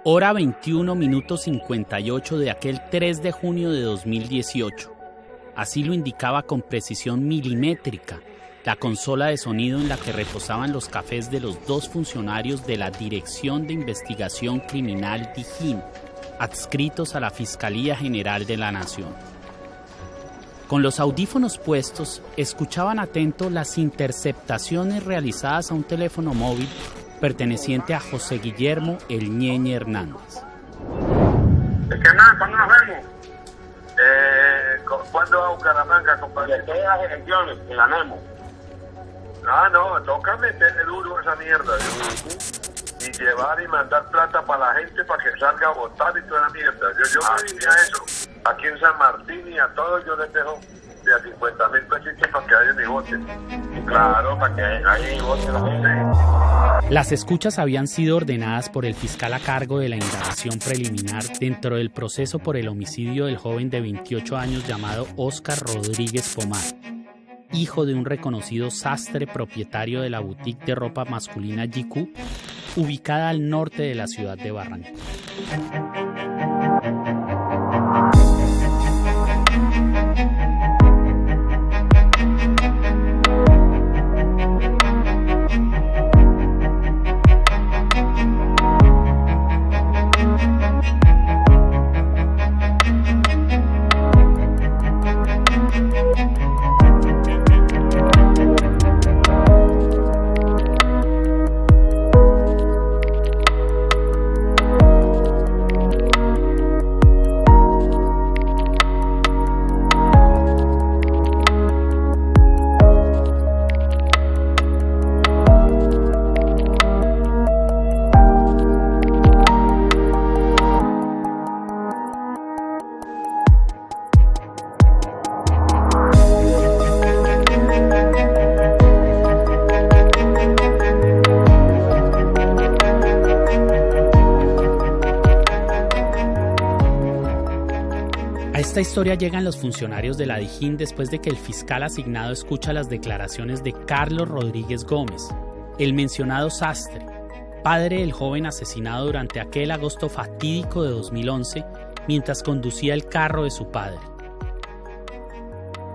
Hora 21 minutos 58 de aquel 3 de junio de 2018. Así lo indicaba con precisión milimétrica la consola de sonido en la que reposaban los cafés de los dos funcionarios de la Dirección de Investigación Criminal DIJÍN, adscritos a la Fiscalía General de la Nación. Con los audífonos puestos, escuchaban atentos las interceptaciones realizadas a un teléfono móvil perteneciente a José Guillermo El Ñeñe Hernández. ¿Cuándo nos vemos? ¿Cuándo va a Bucaramanga, compadre? ¿Qué las elecciones? En la Nemo. No, toca meterle duro a esa mierda, y llevar y mandar plata para la gente para que salga a votar y toda la mierda. Yo me diría eso. Aquí en San Martín y a todos yo les dejo de a 50,000 pesitos para que vayan y voten. Claro, para que vayan y voten la gente. Las escuchas habían sido ordenadas por el fiscal a cargo de la indagación preliminar dentro del proceso por el homicidio del joven de 28 años llamado Óscar Rodríguez Pomar, hijo de un reconocido sastre propietario de la boutique de ropa masculina GQ, ubicada al norte de la ciudad de Barranquilla. A esta historia llegan los funcionarios de la DIJÍN después de que el fiscal asignado escucha las declaraciones de Carlos Rodríguez Gómez, el mencionado sastre, padre del joven asesinado durante aquel agosto fatídico de 2011 mientras conducía el carro de su padre.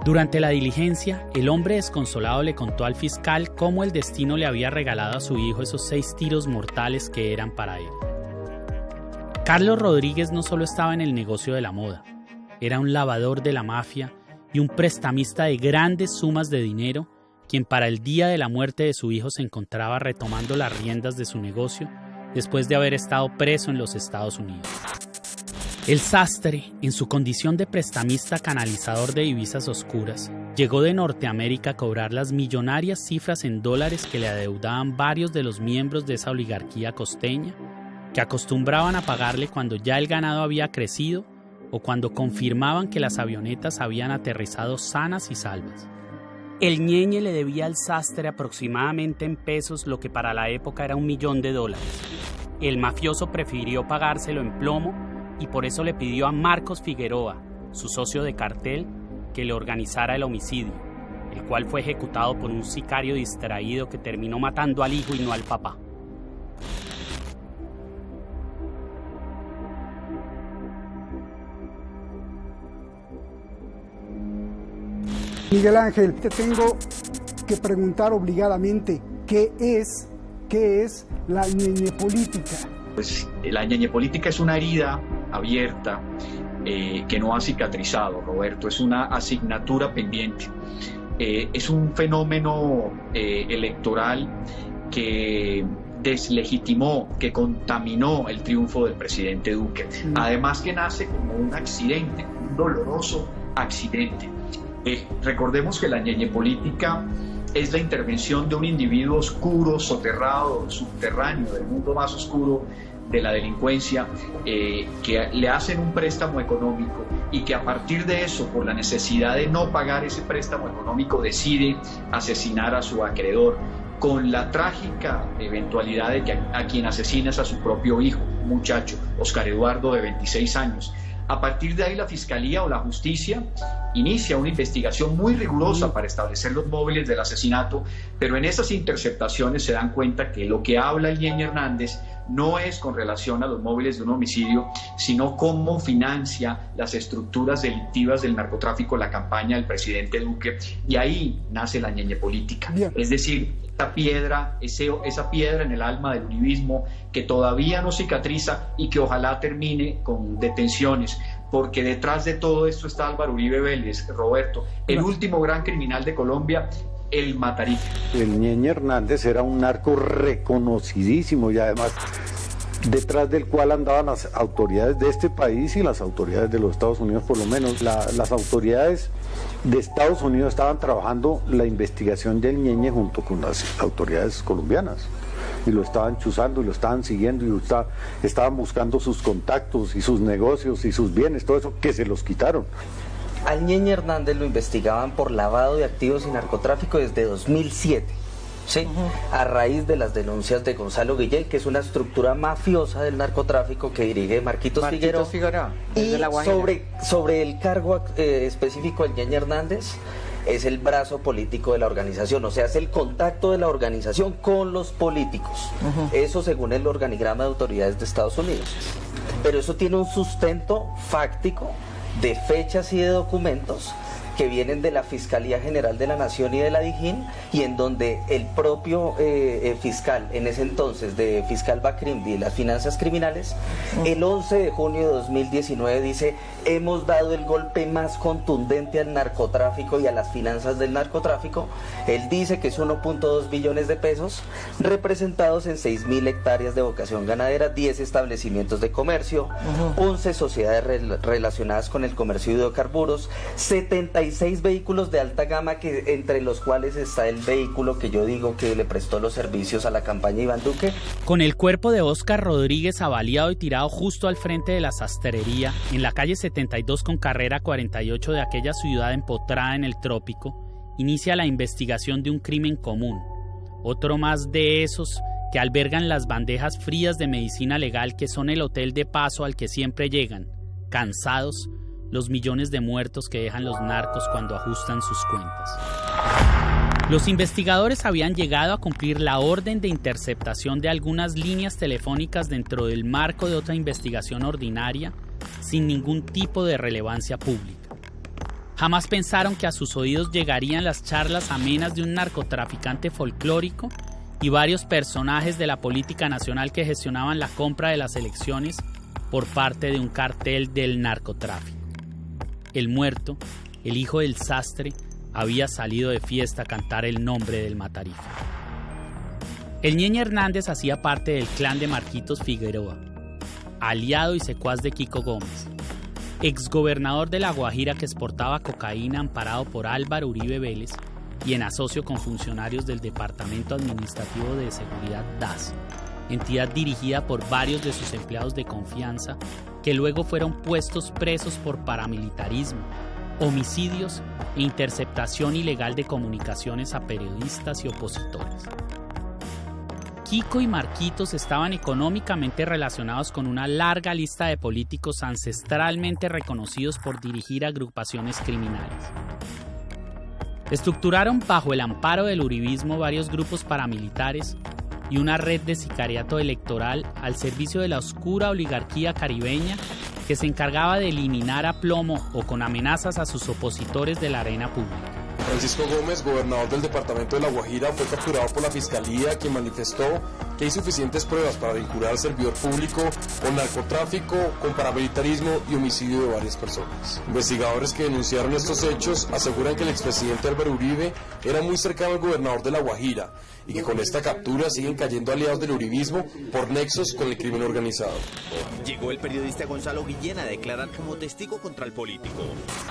Durante la diligencia, el hombre desconsolado le contó al fiscal cómo el destino le había regalado a su hijo esos 6 tiros mortales que eran para él. Carlos Rodríguez no solo estaba en el negocio de la moda, era un lavador de la mafia y un prestamista de grandes sumas de dinero, quien para el día de la muerte de su hijo se encontraba retomando las riendas de su negocio después de haber estado preso en los Estados Unidos. El sastre, en su condición de prestamista canalizador de divisas oscuras, llegó de Norteamérica a cobrar las millonarias cifras en dólares que le adeudaban varios de los miembros de esa oligarquía costeña, que acostumbraban a pagarle cuando ya el ganado había crecido o cuando confirmaban que las avionetas habían aterrizado sanas y salvas. El Ñeñe le debía al sastre aproximadamente en pesos lo que para la época era $1 millón. El mafioso prefirió pagárselo en plomo y por eso le pidió a Marcos Figueroa, su socio de cartel, que le organizara el homicidio, el cual fue ejecutado por un sicario distraído que terminó matando al hijo y no al papá. Miguel Ángel, te tengo que preguntar obligadamente, ¿qué es la ñeñepolítica? Pues la ñeñepolítica es una herida abierta que no ha cicatrizado, Roberto, es una asignatura pendiente. Es un fenómeno electoral que deslegitimó, que contaminó el triunfo del presidente Duque. Además que nace como un accidente, un doloroso accidente. Recordemos que la ñeñepolítica es la intervención de un individuo oscuro, soterrado, subterráneo, del mundo más oscuro de la delincuencia, que le hacen un préstamo económico y que a partir de eso, por la necesidad de no pagar ese préstamo económico, decide asesinar a su acreedor, con la trágica eventualidad de que a quien asesina es a su propio hijo, un muchacho, Oscar Eduardo, de 26 años. A partir de ahí la Fiscalía o la Justicia inicia una investigación muy rigurosa para establecer los móviles del asesinato, pero en esas interceptaciones se dan cuenta que lo que habla el Ñeñe Hernández no es con relación a los móviles de un homicidio, sino cómo financia las estructuras delictivas del narcotráfico la campaña del presidente Duque, y ahí nace la ñeñepolítica. Es decir, esa piedra en el alma del uribismo que todavía no cicatriza y que ojalá termine con detenciones, porque detrás de todo esto está Álvaro Uribe Vélez, Roberto, el último gran criminal de Colombia, el Matarife. El Ñeñe Hernández era un narco reconocidísimo y además detrás del cual andaban las autoridades de este país y las autoridades de los Estados Unidos, por lo menos. Las autoridades de Estados Unidos estaban trabajando la investigación del Ñeñe junto con las autoridades colombianas y lo estaban chuzando y lo estaban siguiendo y estaban buscando sus contactos y sus negocios y sus bienes, todo eso que se los quitaron. Al Ñeñe Hernández lo investigaban por lavado de activos y narcotráfico desde 2007, ¿sí? A raíz de las denuncias de Gonzalo Guillén, que es una estructura mafiosa del narcotráfico que dirige Marquitos Figueroa. Y sobre el cargo específico del Ñeñe Hernández, es el brazo político de la organización, o sea, es el contacto de la organización con los políticos. Eso según el organigrama de autoridades de Estados Unidos. Pero eso tiene un sustento fáctico de fechas y de documentos que vienen de la Fiscalía General de la Nación y de la DIJÍN, y en donde el propio fiscal, en ese entonces, de fiscal Bacrimdi, de las finanzas criminales, el 11 de junio de 2019 dice: hemos dado el golpe más contundente al narcotráfico y a las finanzas del narcotráfico. Él dice que es 1.2 billones de pesos representados en 6.000 hectáreas de vocación ganadera, 10 establecimientos de comercio, 11 sociedades relacionadas con el comercio de hidrocarburos, 76 vehículos de alta gama, que entre los cuales está el vehículo que yo digo que le prestó los servicios a la campaña Iván Duque. Con el cuerpo de Óscar Rodríguez avaliado y tirado justo al frente de la sastrería, en la calle 72 con carrera 48 de aquella ciudad empotrada en el trópico, inicia la investigación de un crimen común, otro más de esos que albergan las bandejas frías de medicina legal que son el hotel de paso al que siempre llegan, cansados, los millones de muertos que dejan los narcos cuando ajustan sus cuentas. Los investigadores habían llegado a cumplir la orden de interceptación de algunas líneas telefónicas dentro del marco de otra investigación ordinaria, sin ningún tipo de relevancia pública. Jamás pensaron que a sus oídos llegarían las charlas amenas de un narcotraficante folclórico y varios personajes de la política nacional que gestionaban la compra de las elecciones por parte de un cartel del narcotráfico. El muerto, el hijo del sastre, había salido de fiesta a cantar el nombre del Matarife. El Ñeñe Hernández hacía parte del clan de Marquitos Figueroa, aliado y secuaz de Kiko Gómez, exgobernador de La Guajira que exportaba cocaína amparado por Álvaro Uribe Vélez y en asocio con funcionarios del Departamento Administrativo de Seguridad DAS, entidad dirigida por varios de sus empleados de confianza que luego fueron puestos presos por paramilitarismo, homicidios e interceptación ilegal de comunicaciones a periodistas y opositores. Kiko y Marquitos estaban económicamente relacionados con una larga lista de políticos ancestralmente reconocidos por dirigir agrupaciones criminales. Estructuraron bajo el amparo del uribismo varios grupos paramilitares y una red de sicariato electoral al servicio de la oscura oligarquía caribeña que se encargaba de eliminar a plomo o con amenazas a sus opositores de la arena pública. Francisco Gómez, gobernador del departamento de La Guajira, fue capturado por la Fiscalía, quien manifestó que hay suficientes pruebas para vincular al servidor público con narcotráfico, con paramilitarismo y homicidio de varias personas. Investigadores que denunciaron estos hechos aseguran que el expresidente Álvaro Uribe era muy cercano al gobernador de La Guajira y que con esta captura siguen cayendo aliados del uribismo por nexos con el crimen organizado. Llegó el periodista Gonzalo Guillén a declarar como testigo contra el político.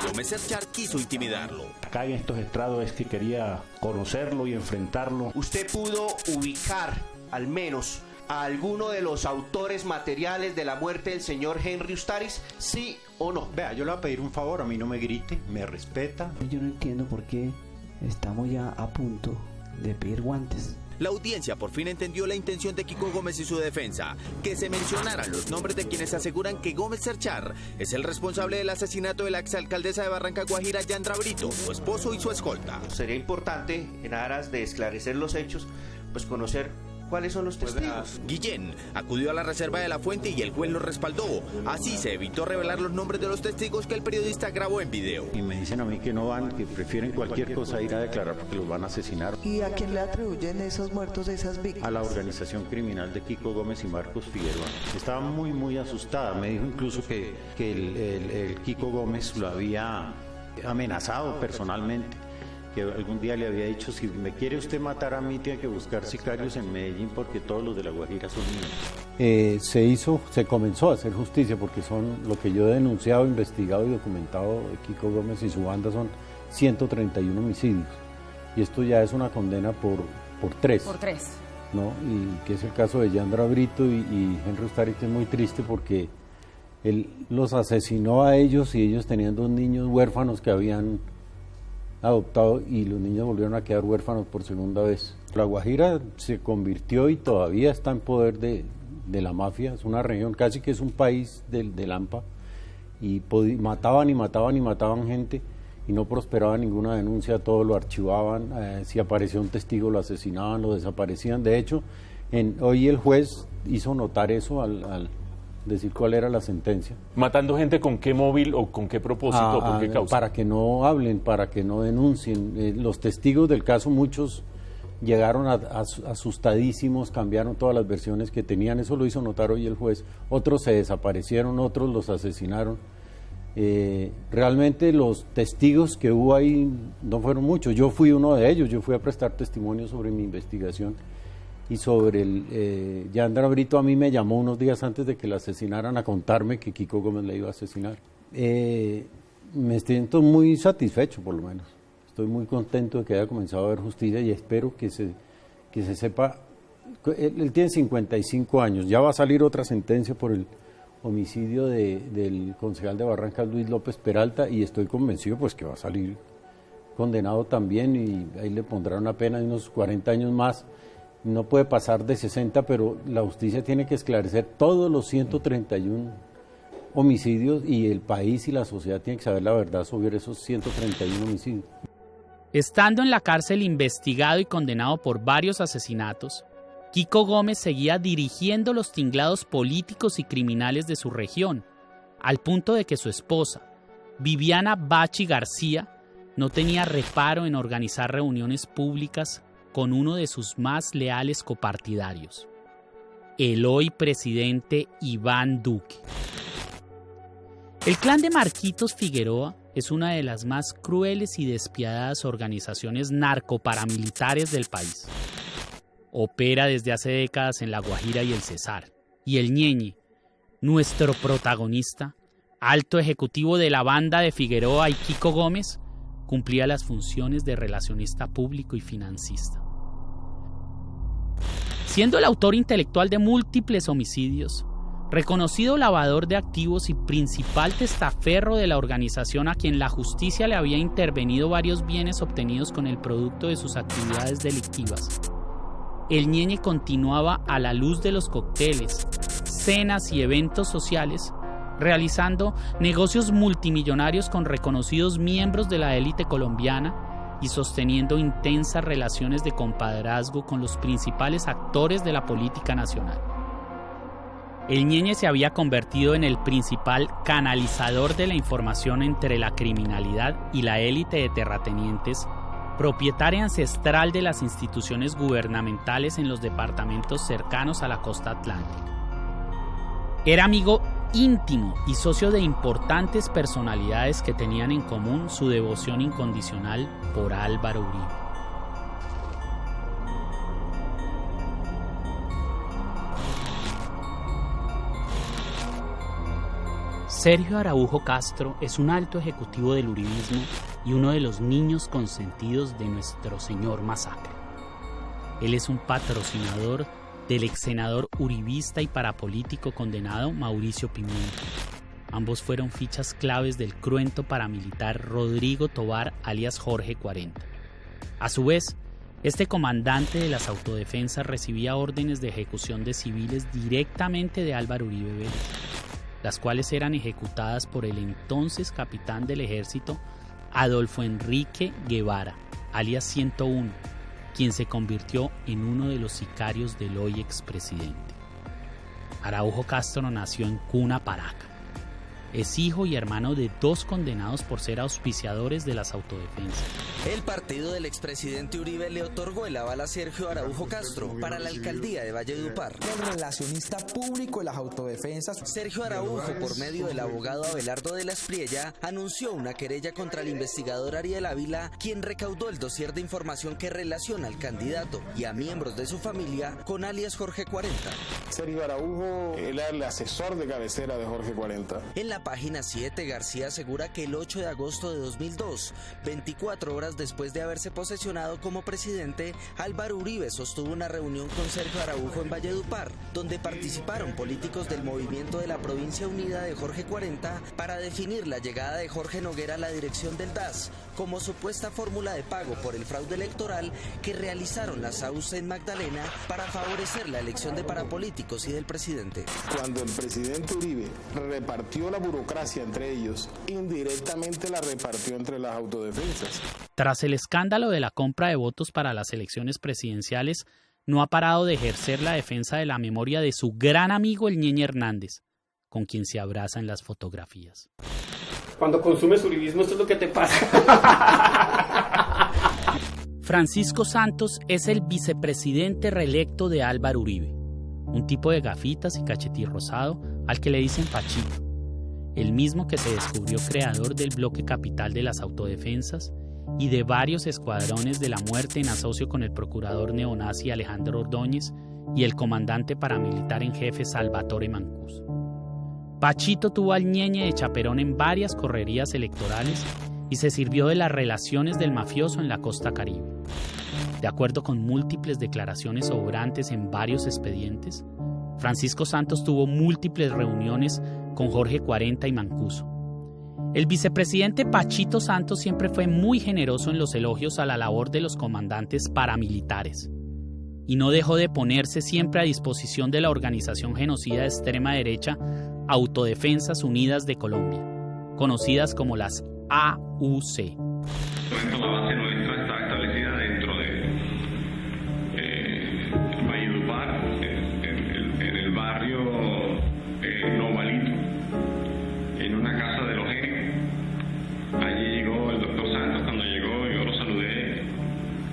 Gómez Cerchar quiso intimidarlo. Acá en estos estrados es que quería conocerlo y enfrentarlo. ¿Usted pudo ubicar al menos a alguno de los autores materiales de la muerte del señor Henry Ustaris, sí o no? Vea, yo le voy a pedir un favor, a mí no me grite, me respeta. Yo no entiendo por qué estamos ya a punto de pedir guantes. La audiencia por fin entendió la intención de Kiko Gómez y su defensa, que se mencionaran los nombres de quienes aseguran que Gómez Cerchar es el responsable del asesinato de la exalcaldesa de Barranca Guajira, Yandra Brito, su esposo y su escolta. Sería importante, en aras de esclarecer los hechos, pues conocer ¿cuáles son los testigos? Guillén acudió a la reserva de la fuente y el juez lo respaldó. Así se evitó revelar los nombres de los testigos que el periodista grabó en video. Y me dicen a mí que no van, que prefieren cualquier cosa ir a declarar porque los van a asesinar. ¿Y a quién le atribuyen esos muertos, esas víctimas? A la organización criminal de Kiko Gómez y Marcos Figueroa. Estaba muy asustada. Me dijo incluso que el Kiko Gómez lo había amenazado personalmente, que algún día le había dicho: si me quiere usted matar a mí, tiene que buscar sicarios en Medellín porque todos los de La Guajira son míos. Se comenzó a hacer justicia porque son lo que yo he denunciado, investigado y documentado de Kiko Gómez y su banda son 131 homicidios. Y esto ya es una condena por 3. Por 3. ¿No? Y que es el caso de Yandra Brito y Henry Ustaris, que es muy triste porque él los asesinó a ellos y ellos tenían 2 niños huérfanos que habían adoptado y los niños volvieron a quedar huérfanos por segunda vez. La Guajira se convirtió y todavía está en poder de la mafia, es una región, casi que es un país del AMPA, y mataban gente y no prosperaba ninguna denuncia, todo lo archivaban, si aparecía un testigo lo asesinaban, lo desaparecían. De hecho, hoy el juez hizo notar eso al decir cuál era la sentencia. ¿Matando gente con qué móvil o con qué propósito o por qué causa? Para que no hablen, para que no denuncien. Los testigos del caso, muchos llegaron asustadísimos, cambiaron todas las versiones que tenían, eso lo hizo notar hoy el juez. Otros se desaparecieron, otros los asesinaron. Realmente los testigos que hubo ahí no fueron muchos. Yo fui uno de ellos, yo fui a prestar testimonio sobre mi investigación. Y sobre el Yandra Brito, a mí me llamó unos días antes de que la asesinaran a contarme que Kiko Gómez la iba a asesinar. Me siento muy satisfecho, por lo menos. Estoy muy contento de que haya comenzado a haber justicia y espero que se sepa. Él tiene 55 años, ya va a salir otra sentencia por el homicidio del concejal de Barranca, Luis López Peralta, y estoy convencido pues que va a salir condenado también y ahí le pondrán una pena de unos 40 años más. No puede pasar de 60, pero la justicia tiene que esclarecer todos los 131 homicidios y el país y la sociedad tienen que saber la verdad sobre esos 131 homicidios. Estando en la cárcel investigado y condenado por varios asesinatos, Kiko Gómez seguía dirigiendo los tinglados políticos y criminales de su región, al punto de que su esposa, Viviana Bachi García, no tenía reparo en organizar reuniones públicas con uno de sus más leales copartidarios, el hoy presidente Iván Duque. El clan de Marquitos Figueroa es una de las más crueles y despiadadas organizaciones narcoparamilitares del país. Opera desde hace décadas en La Guajira y el Cesar. Y el Ñeñe, nuestro protagonista, alto ejecutivo de la banda de Figueroa y Kiko Gómez, cumplía las funciones de relacionista público y financista. Siendo el autor intelectual de múltiples homicidios, reconocido lavador de activos y principal testaferro de la organización a quien la justicia le había intervenido varios bienes obtenidos con el producto de sus actividades delictivas, el Ñeñe continuaba a la luz de los cócteles, cenas y eventos sociales, realizando negocios multimillonarios con reconocidos miembros de la élite colombiana y sosteniendo intensas relaciones de compadrazgo con los principales actores de la política nacional. El Ñeñe se había convertido en el principal canalizador de la información entre la criminalidad y la élite de terratenientes, propietaria ancestral de las instituciones gubernamentales en los departamentos cercanos a la costa atlántica. Era amigo íntimo y socio de importantes personalidades que tenían en común su devoción incondicional por Álvaro Uribe. Sergio Araujo Castro es un alto ejecutivo del uribismo y uno de los niños consentidos de nuestro señor Masacre. Él es un patrocinador del ex senador uribista y parapolítico condenado Mauricio Pimienta. Ambos fueron fichas claves del cruento paramilitar Rodrigo Tobar, alias Jorge 40. A su vez, este comandante de las autodefensas recibía órdenes de ejecución de civiles directamente de Álvaro Uribe Vélez, las cuales eran ejecutadas por el entonces capitán del ejército Adolfo Enrique Guevara, alias 101, quien se convirtió en uno de los sicarios del hoy expresidente. Araujo Castro nació en Cuna Paraca. Es hijo y hermano de 2 condenados por ser auspiciadores de las autodefensas. El partido del expresidente Uribe le otorgó el aval a Sergio Araujo Castro para la alcaldía de Valledupar. El relacionista público de las autodefensas. Sergio Araujo, por medio del abogado Abelardo de la Espriella, anunció una querella contra el investigador Ariel Ávila, quien recaudó el dossier de información que relaciona al candidato y a miembros de su familia con alias Jorge 40. Sergio Araujo era el asesor de cabecera de Jorge 40. En la página 7, García asegura que el 8 de agosto de 2002, 24 horas después de haberse posesionado como presidente, Álvaro Uribe sostuvo una reunión con Sergio Araujo en Valledupar, donde participaron políticos del movimiento de la Provincia Unida de Jorge 40 para definir la llegada de Jorge Noguera a la dirección del DAS como supuesta fórmula de pago por el fraude electoral que realizaron las AUC en Magdalena para favorecer la elección de parapolíticos y del presidente. Cuando el presidente Uribe repartió la burocracia entre ellos, indirectamente la repartió entre las autodefensas. Tras el escándalo de la compra de votos para las elecciones presidenciales, no ha parado de ejercer la defensa de la memoria de su gran amigo el Ñeñe Hernández, con quien se abraza en las fotografías. Cuando consumes uribismo, esto es lo que te pasa. Francisco Santos es el vicepresidente reelecto de Álvaro Uribe, un tipo de gafitas y cachetirrosado al que le dicen Pachito, el mismo que se descubrió creador del bloque capital de las autodefensas y de varios escuadrones de la muerte en asocio con el procurador neonazi Alejandro Ordóñez y el comandante paramilitar en jefe Salvatore Mancuso. Pachito tuvo al Ñeñe de chaperón en varias correrías electorales y se sirvió de las relaciones del mafioso en la costa caribe. De acuerdo con múltiples declaraciones sobrantes en varios expedientes, Francisco Santos tuvo múltiples reuniones con Jorge 40 y Mancuso. El vicepresidente Pachito Santos siempre fue muy generoso en los elogios a la labor de los comandantes paramilitares y no dejó de ponerse siempre a disposición de la organización genocida de extrema derecha Autodefensas Unidas de Colombia, conocidas como las AUC. La base nuestra está establecida dentro de Valledupar, en el barrio Novalito, en una casa de los G. Allí llegó el doctor Santos. Cuando llegó, yo lo saludé.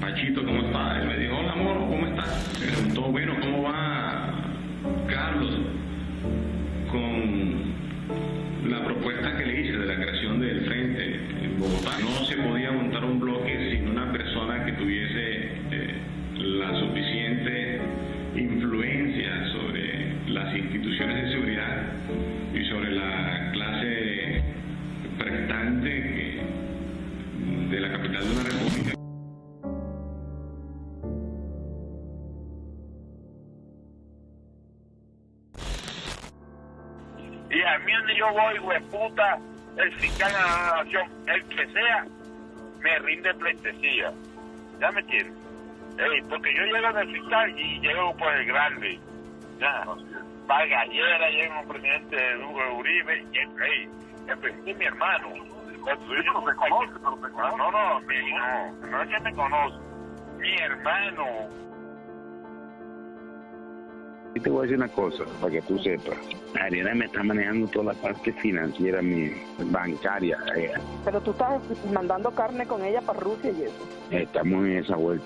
Pachito, ¿cómo está? Él me dijo, hola amor, ¿cómo estás? Me preguntó, bueno, ¿cómo va Carlos con la propuesta que le hice de la creación del frente en Bogotá? No se podía montar un bloque sin una persona que tuviese la suficiente influencia sobre las instituciones de seguridad y sobre la clase prestante de la capital de una república. Y a mí donde yo voy, hueputa, el fiscal de la nación, el que sea, me rinde pleitesía. ¿Ya me entiendes? Porque yo llego del fiscal y llego por el grande. Ya, Vargallera, llego el presidente Hugo Uribe, y el presidente es mi hermano. Sí, pero te conoce, pero te conoce. No es que te conoce. Mi hermano. Y te voy a decir una cosa, para que tú sepas. Ariana me está manejando toda la parte financiera, bancaria. Pero tú estás mandando carne con ella para Rusia y eso. Estamos en esa vuelta.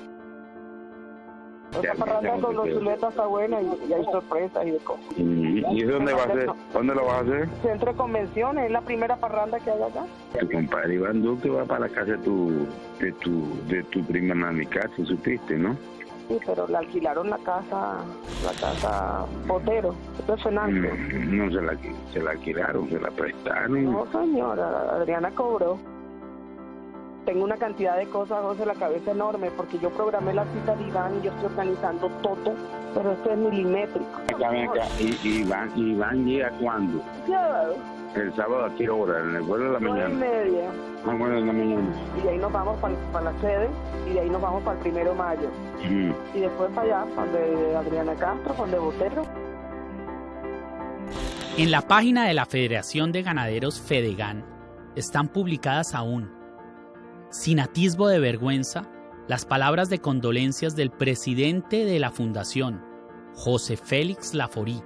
Esa parranda con los chuletas está buena y hay sorpresas y de cosas. ¿Y eso dónde va a ser? ¿Dónde lo vas a hacer? Centro de Convenciones, es la primera parranda que hay acá. Tu compadre Iván Duque va para la casa de tu prima Nani Castro, supiste, ¿no? Sí, pero le alquilaron la casa Botero, eso es Fernando. No se la alquilaron, se la prestaron. No, señora, Adriana cobró. Tengo una cantidad de cosas, José, la cabeza enorme, porque yo programé la cita de Iván y yo estoy organizando todo, pero esto es milimétrico. Iván llega ¿cuándo? Sábado. El sábado ¿a qué hora? ¿En el vuelo de la mañana? 9:30. Ah, bueno, en la mañana. Y de ahí nos vamos para la sede, y de ahí nos vamos para el 1 de mayo. Y después para allá, donde Adriana Castro, donde Botero. En la página de la Federación de Ganaderos Fedegan están publicadas aún, sin atisbo de vergüenza, las palabras de condolencias del presidente de la fundación, José Félix Laforí,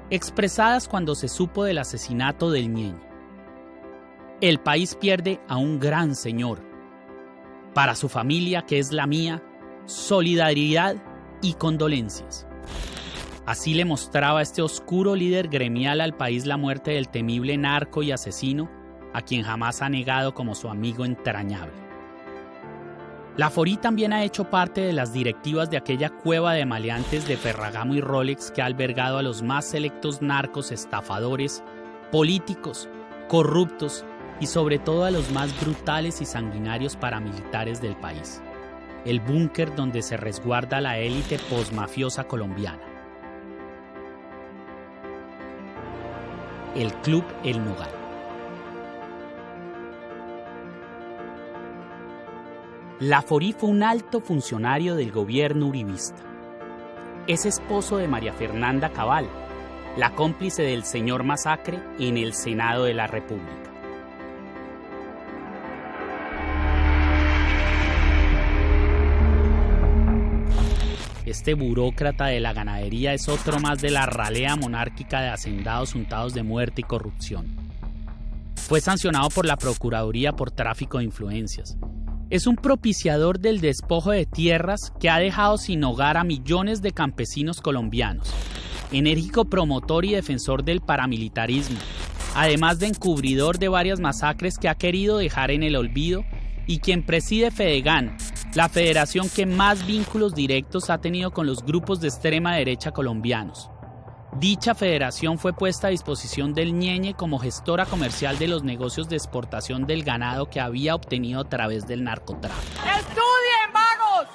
expresadas cuando se supo del asesinato del Ñeñe. El país pierde a un gran señor. Para su familia, que es la mía, solidaridad y condolencias. Así le mostraba este oscuro líder gremial al país la muerte del temible narco y asesino, a quien jamás ha negado como su amigo entrañable. Laforí también ha hecho parte de las directivas de aquella cueva de maleantes de Ferragamo y Rolex que ha albergado a los más selectos narcos estafadores, políticos, corruptos y sobre todo a los más brutales y sanguinarios paramilitares del país. El búnker donde se resguarda la élite posmafiosa colombiana. El Club El Nogal. Laforí fue un alto funcionario del gobierno uribista. Es esposo de María Fernanda Cabal, la cómplice del señor Masacre en el Senado de la República. Este burócrata de la ganadería es otro más de la ralea monárquica de hacendados untados de muerte y corrupción. Fue sancionado por la Procuraduría por tráfico de influencias. Es un propiciador del despojo de tierras que ha dejado sin hogar a millones de campesinos colombianos. Enérgico promotor y defensor del paramilitarismo, además de encubridor de varias masacres que ha querido dejar en el olvido, y quien preside Fedegan, la federación que más vínculos directos ha tenido con los grupos de extrema derecha colombianos. Dicha federación fue puesta a disposición del Ñeñe como gestora comercial de los negocios de exportación del ganado que había obtenido a través del narcotráfico. ¡Estudien, vagos!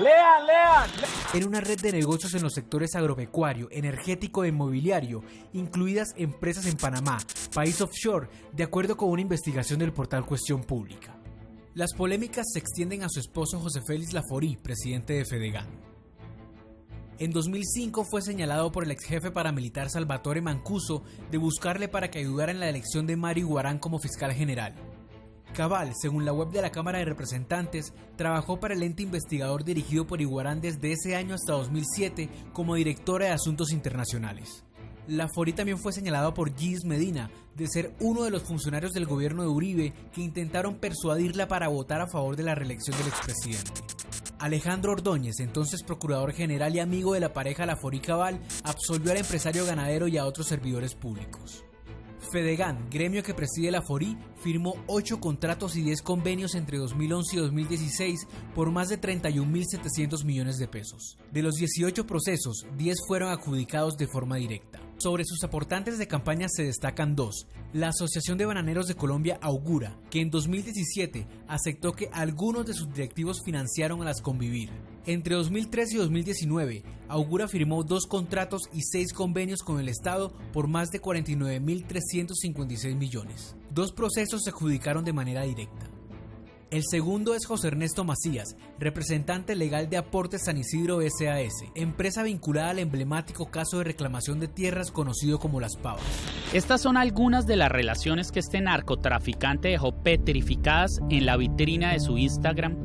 ¡Lean! En una red de negocios en los sectores agropecuario, energético e inmobiliario, incluidas empresas en Panamá, país offshore, de acuerdo con una investigación del portal Cuestión Pública. Las polémicas se extienden a su esposo José Félix Laforí, presidente de Fedegan. En 2005 fue señalado por el ex jefe paramilitar Salvatore Mancuso de buscarle para que ayudara en la elección de Mario Iguarán como fiscal general. Cabal, según la web de la Cámara de Representantes, trabajó para el ente investigador dirigido por Iguarán desde ese año hasta 2007 como directora de Asuntos Internacionales. Laforí también fue señalado por Gis Medina de ser uno de los funcionarios del gobierno de Uribe que intentaron persuadirla para votar a favor de la reelección del expresidente. Alejandro Ordóñez, entonces procurador general y amigo de la pareja Laforí Cabal, absolvió al empresario ganadero y a otros servidores públicos. Fedegan, gremio que preside Laforí, firmó 8 contratos y 10 convenios entre 2011 y 2016 por más de 31.700 millones de pesos. De los 18 procesos, 10 fueron adjudicados de forma directa. Sobre sus aportantes de campaña se destacan 2. La Asociación de Bananeros de Colombia Augura, que en 2017 aceptó que algunos de sus directivos financiaron a las Convivir. Entre 2013 y 2019, Augura firmó 2 contratos y 6 convenios con el Estado por más de 49.356 millones. 2 procesos se adjudicaron de manera directa. El segundo es José Ernesto Macías, representante legal de Aportes San Isidro S.A.S., empresa vinculada al emblemático caso de reclamación de tierras conocido como Las Pavas. Estas son algunas de las relaciones que este narcotraficante dejó petrificadas en la vitrina de su Instagram,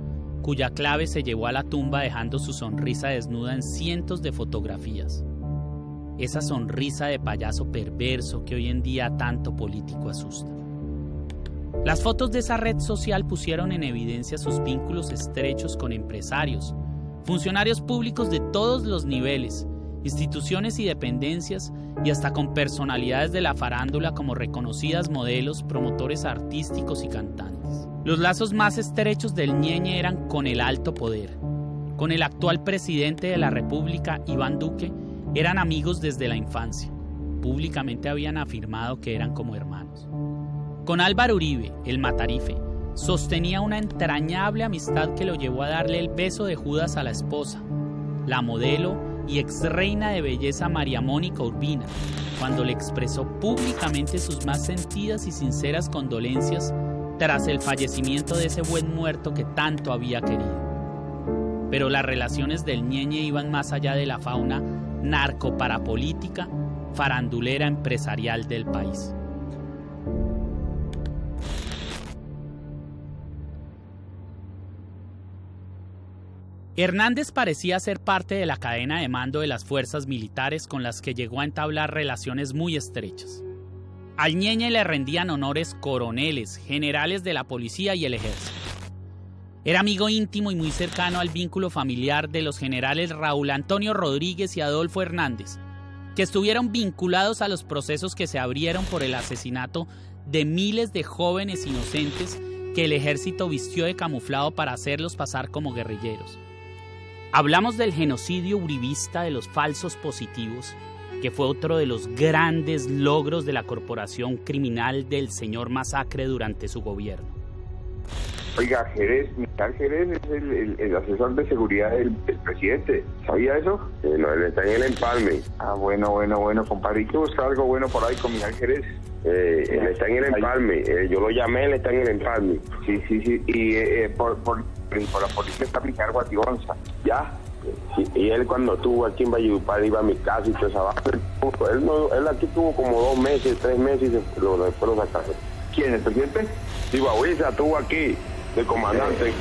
cuya clave se llevó a la tumba dejando su sonrisa desnuda en cientos de fotografías. Esa sonrisa de payaso perverso que hoy en día tanto político asusta. Las fotos de esa red social pusieron en evidencia sus vínculos estrechos con empresarios, funcionarios públicos de todos los niveles, instituciones y dependencias, y hasta con personalidades de la farándula como reconocidas modelos, promotores artísticos y cantantes. Los lazos más estrechos del Ñeñe eran con el alto poder. Con el actual presidente de la República, Iván Duque, eran amigos desde la infancia. Públicamente habían afirmado que eran como hermanos. Con Álvaro Uribe, el Matarife, sostenía una entrañable amistad que lo llevó a darle el beso de Judas a la esposa, la modelo y exreina de belleza María Mónica Urbina, cuando le expresó públicamente sus más sentidas y sinceras condolencias tras el fallecimiento de ese buen muerto que tanto había querido. Pero las relaciones del Ñeñe iban más allá de la fauna narcoparapolítica, farandulera empresarial del país. Hernández parecía ser parte de la cadena de mando de las fuerzas militares con las que llegó a entablar relaciones muy estrechas. Al Ñeñe le rendían honores coroneles, generales de la policía y el ejército. Era amigo íntimo y muy cercano al vínculo familiar de los generales Raúl Antonio Rodríguez y Adolfo Hernández, que estuvieron vinculados a los procesos que se abrieron por el asesinato de miles de jóvenes inocentes que el ejército vistió de camuflado para hacerlos pasar como guerrilleros. Hablamos del genocidio uribista de los falsos positivos, que fue otro de los grandes logros de la corporación criminal del señor Masacre durante su gobierno. Oiga, Miguel Jerez es el asesor de seguridad del presidente. ¿Sabía eso? No, él está en el empalme. Ah, bueno, compadre. Hay que buscar algo bueno por ahí con Miguel Jerez. Él está en el empalme. Yo lo llamé, él está en el empalme. Sí. Y por la policía está Miguel Guatibonza. ¿Ya? Y él cuando estuvo aquí en Valledupar iba a mi casa y todo eso. Él aquí tuvo como 2 meses, 3 meses y después lo sacaron. ¿Quién? ¿El presidente? Sí, Bahuiza estuvo aquí, de comandante.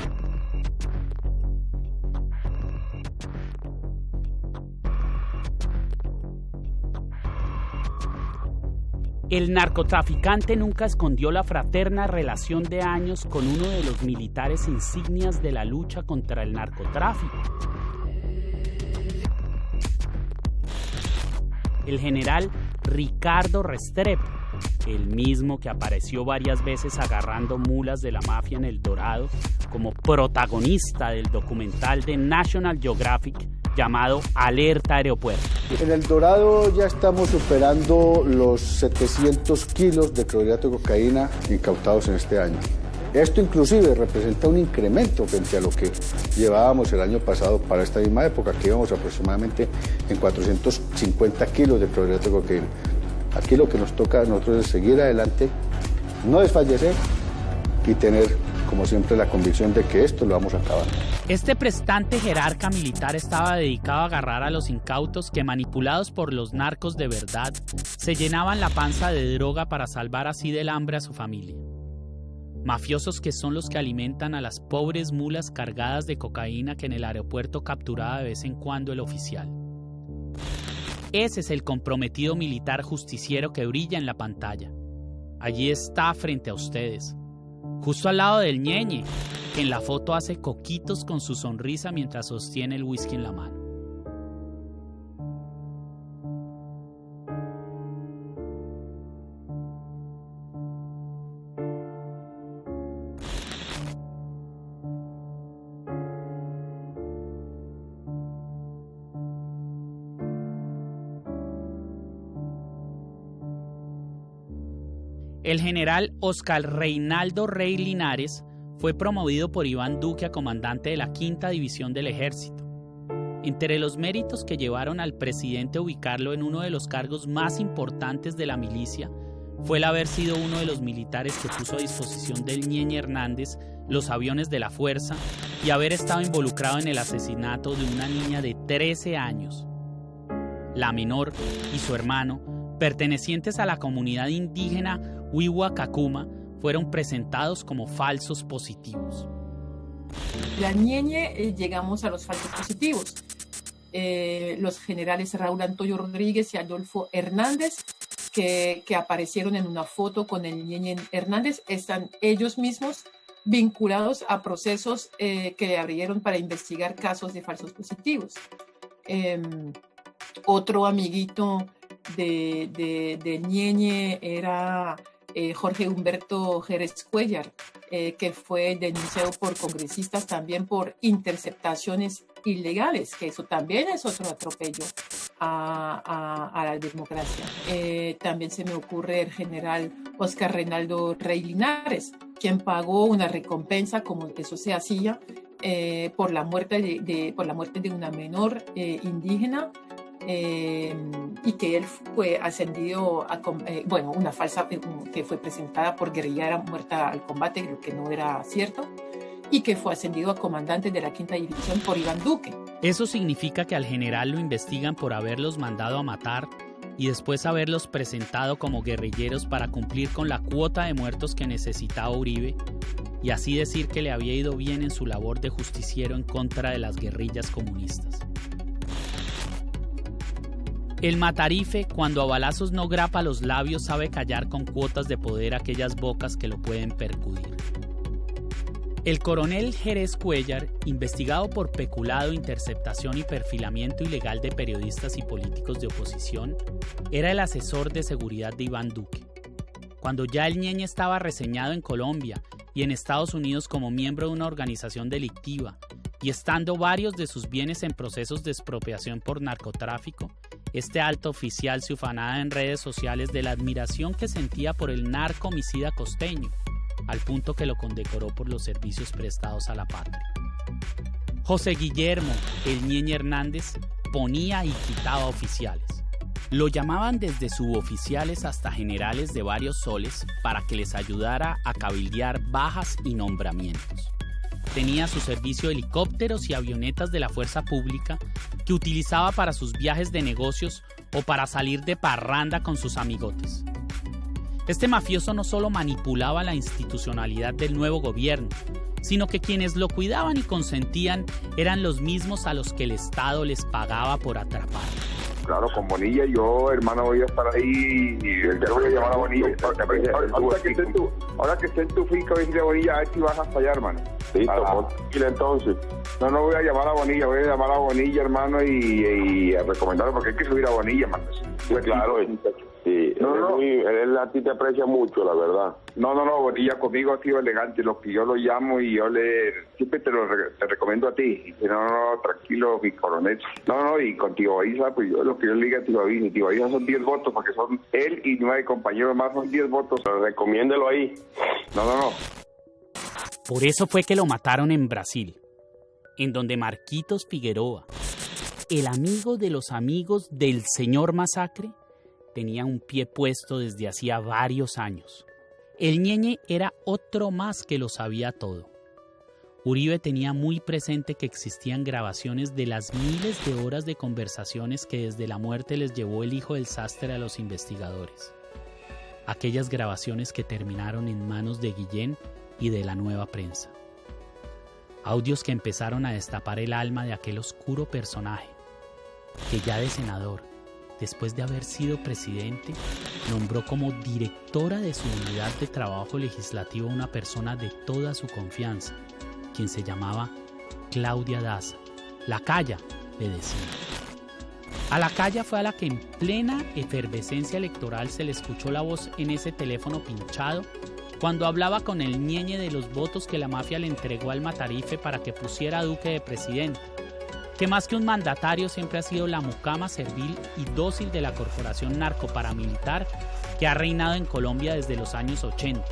El narcotraficante nunca escondió la fraterna relación de años con uno de los militares insignias de la lucha contra el narcotráfico. El general Ricardo Restrepo, el mismo que apareció varias veces agarrando mulas de la mafia en El Dorado como protagonista del documental de National Geographic llamado Alerta Aeropuerto. En El Dorado ya estamos superando los 700 kilos de clorhidrato de cocaína incautados en este año. Esto inclusive representa un incremento frente a lo que llevábamos el año pasado para esta misma época, que íbamos aproximadamente en 450 kilos de clorhidrato de cocaína. Aquí lo que nos toca a nosotros es seguir adelante, no desfallecer y tener, como siempre, la convicción de que esto lo vamos a acabar. Este prestante jerarca militar estaba dedicado a agarrar a los incautos que, manipulados por los narcos de verdad, se llenaban la panza de droga para salvar así del hambre a su familia. Mafiosos que son los que alimentan a las pobres mulas cargadas de cocaína que en el aeropuerto capturaba de vez en cuando el oficial. Ese es el comprometido militar justiciero que brilla en la pantalla. Allí está frente a ustedes, justo al lado del Ñeñe, que en la foto hace coquitos con su sonrisa mientras sostiene el whisky en la mano. El general Oscar Reinaldo Rey Linares fue promovido por Iván Duque a comandante de la 5ª División del Ejército. Entre los méritos que llevaron al presidente a ubicarlo en uno de los cargos más importantes de la milicia, fue el haber sido uno de los militares que puso a disposición del Ñeñe Hernández los aviones de la fuerza y haber estado involucrado en el asesinato de una niña de 13 años. La menor y su hermano, pertenecientes a la comunidad indígena Wiwa-Kakuma, fueron presentados como falsos positivos. La Ñeñe llegamos a los falsos positivos. Los generales Raúl Antonio Rodríguez y Adolfo Hernández, que aparecieron en una foto con el Ñeñe Hernández, están ellos mismos vinculados a procesos que le abrieron para investigar casos de falsos positivos. Otro amiguito de Ñeñe era Jorge Humberto Jerez Cuellar, que fue denunciado por congresistas también por interceptaciones ilegales, que eso también es otro atropello a la democracia. También se me ocurre el general Oscar Reinaldo Rey Linares, quien pagó una recompensa, como eso se hacía, por la muerte de una menor indígena, y que él fue ascendido a una falsa que fue presentada por guerrillera muerta al combate, lo que no era cierto, y que fue ascendido a comandante de la 5ª División por Iván Duque. Eso significa que al general lo investigan por haberlos mandado a matar y después haberlos presentado como guerrilleros para cumplir con la cuota de muertos que necesitaba Uribe, y así decir que le había ido bien en su labor de justiciero en contra de las guerrillas comunistas. El matarife, cuando a balazos no grapa los labios, sabe callar con cuotas de poder aquellas bocas que lo pueden percudir. El coronel Jerez Cuellar, investigado por peculado, interceptación y perfilamiento ilegal de periodistas y políticos de oposición, era el asesor de seguridad de Iván Duque. Cuando ya el Ñeñe estaba reseñado en Colombia y en Estados Unidos como miembro de una organización delictiva, y estando varios de sus bienes en procesos de expropiación por narcotráfico, este alto oficial se ufanaba en redes sociales de la admiración que sentía por el narco homicida costeño, al punto que lo condecoró por los servicios prestados a la patria. José Guillermo, el Ñeñe Hernández, ponía y quitaba oficiales. Lo llamaban desde suboficiales hasta generales de varios soles para que les ayudara a cabildear bajas y nombramientos. Tenía a su servicio helicópteros y avionetas de la fuerza pública que utilizaba para sus viajes de negocios o para salir de parranda con sus amigotes. Este mafioso no solo manipulaba la institucionalidad del nuevo gobierno, sino que quienes lo cuidaban y consentían eran los mismos a los que el Estado les pagaba por atrapar. Claro, con Bonilla yo, hermano, voy a estar ahí y yo voy a llamar a Bonilla. Ahora que esté en tu finca, voy a decirle a Bonilla, a ver si vas hasta allá, hermano. Listo, entonces. No voy a llamar a Bonilla, voy a llamar a Bonilla, hermano, y a recomendarlo, porque hay que subir a Bonilla, hermano. Sí, claro, sí. Él a ti te aprecia mucho, la verdad. No, Bonilla conmigo ha sido elegante, lo que yo lo llamo y yo siempre te recomiendo a ti. Y dice, no, tranquilo, mi coronel. Y con Tío Aiza, pues yo lo que yo le diga a Tío Aiza, Tío Aiza son 10 votos, porque son él y 9 compañeros más, son 10 votos, recomiéndelo ahí. No. Por eso fue que lo mataron en Brasil, en donde Marquitos Figueroa, el amigo de los amigos del señor Masacre, tenía un pie puesto desde hacía varios años. El Ñeñe era otro más que lo sabía todo. Uribe tenía muy presente que existían grabaciones de las miles de horas de conversaciones que desde la muerte les llevó el hijo del sastre a los investigadores. Aquellas grabaciones que terminaron en manos de Guillén y de la Nueva Prensa. Audios que empezaron a destapar el alma de aquel oscuro personaje, que ya de senador, después de haber sido presidente, nombró como directora de su unidad de trabajo legislativo a una persona de toda su confianza, quien se llamaba Claudia Daza. La Calla, le decía. A la Calla fue a la que en plena efervescencia electoral se le escuchó la voz en ese teléfono pinchado cuando hablaba con el Ñeñe de los votos que la mafia le entregó al matarife para que pusiera a Duque de presidente, que más que un mandatario siempre ha sido la mucama servil y dócil de la corporación narcoparamilitar que ha reinado en Colombia desde los años 80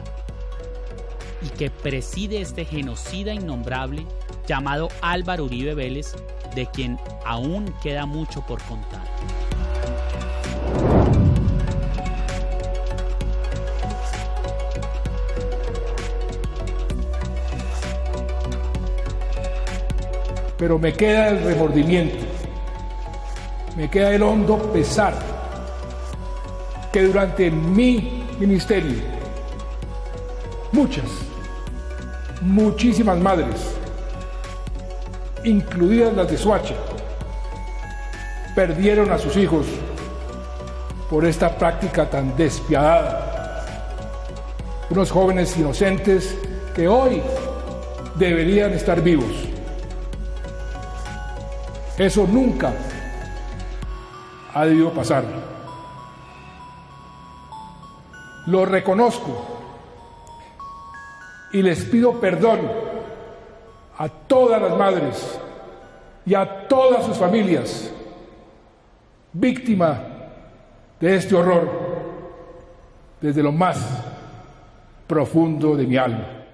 y que preside este genocida innombrable llamado Álvaro Uribe Vélez, de quien aún queda mucho por contar. pero me queda el remordimiento, me queda el hondo pesar que durante mi ministerio muchísimas madres, incluidas las de Soacha, perdieron a sus hijos por esta práctica tan despiadada. Unos jóvenes inocentes que hoy deberían estar vivos. Eso nunca ha debido pasar. Lo reconozco y les pido perdón a todas las madres y a todas sus familias víctimas de este horror desde lo más profundo de mi alma.